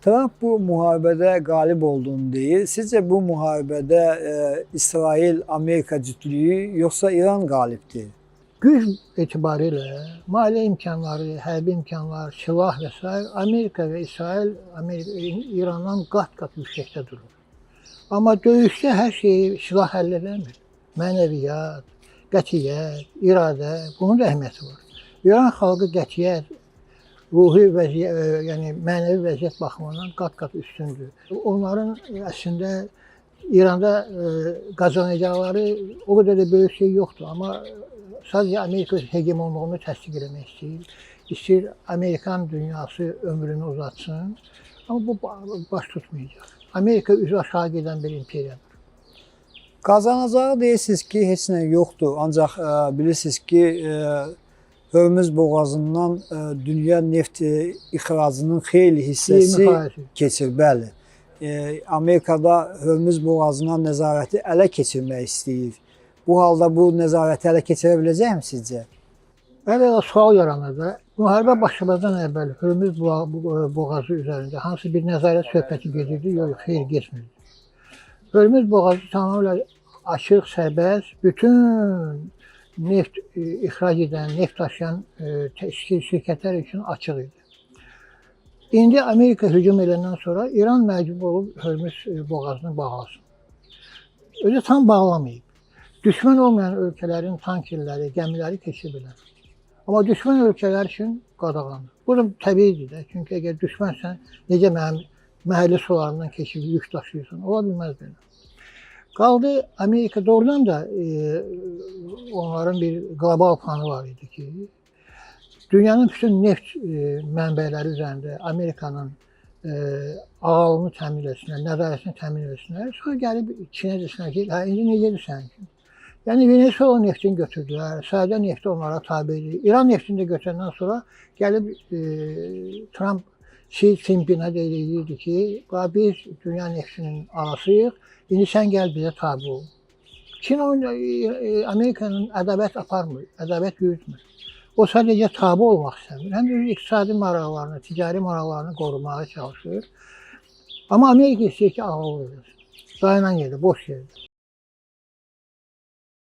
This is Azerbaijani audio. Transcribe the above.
Trump bu müharibədə qalib olduğunu deyir. Sizcə bu müharibədə İsrail-Amerika cütlüyü yoxsa İran qalibdir? Güc etibarilə maliyyə imkanları, hərbi imkanlar, silah və s. Amerika və İsrail İrandan qat-qat yüksəkdə durur. Amma döyüşdə hər şeyi silah həll edəmir. Mənəviyyat, qətiyyət, iradə, bunun da əhəmiyyəti var. İran xalqı qətiyyət, ruhi vəziyyət, yəni mənəvi vəziyyət baxımından qat-qat üstündür. Onların əslində İranda qazanacaqları o qədər də böyük şey yoxdur. Amma sadəcə Amerika hegemonluğunu təsdiq etmək istəyir. İstəyir Amerikan dünyası ömrünü uzatsın. Amma bu baş tutmayacaq. Amerika üzü aşağı gedən bir imperiyadır. Qazanacağı deyirsiniz ki, heç nə yoxdur. Ancaq bilirsiniz ki, Hörmüz boğazından dünya neft ixracının xeyli hissəsi keçir. Bəli. Amerikada Hörmüz boğazından nəzarəti ələ keçirmək istəyir. Bu halda bu nəzarəti ələ keçirə biləcəkmi sizcə? Əvvəla sual yaranır da, müharibə başlamadan əvvəl Hörmüz boğazı üzərində hansı bir nəzarət söhbəti gedirdi? Yox, xeyr, getmirdi. Hörmüz boğazı tamamilə açıq, sərbəst, bütün neft ixrac edən, neft daşıyan şirkətlər üçün açıq idi. İndi Amerika hücum edəndən sonra İran məcbur olub Hörmüz boğazını bağlasın. Özü tam bağlamayıb. Düşmən olmayan ölkələrin tankerləri, gəmiləri keçir bilər. Amma düşmən ölkələr üçün qadağandır. Bu da təbiidir də. Çünki əgər düşmənsən, necə mənim məhəllə sularından keçib yük daşıyırsan, ola bilməz belə. Qaldı Amerika doğrudan da onların bir qlobal planı var idi ki, dünyanın bütün neft mənbələri üzərində Amerikanın ağalını təmin etsinlər, nəzarətini təmin etsinlər. Sonra gəlib Çinə desinlər ki, indi necədir sənin üçün? Yəni Venezuela neftini götürdülər, Səudiyyə nefti onlara tabidir. İran neftini də götürəndən sonra gəlib Trump Xi Jinping'ə deyirdi ki, biz dünya neftinin arasıyıq, indi sən gəl bizə tabi ol. Çin Amerikanın ədavət aparmır, ədavət yürütmür. O sadəcə tabi olmaq istəmir. Həm də iqtisadi maraqlarını, ticari maraqlarını qorumağa çalışır. Amma Amerika istəyir ki, ağıl olsun. Dayanan yerdə, boş yerdə.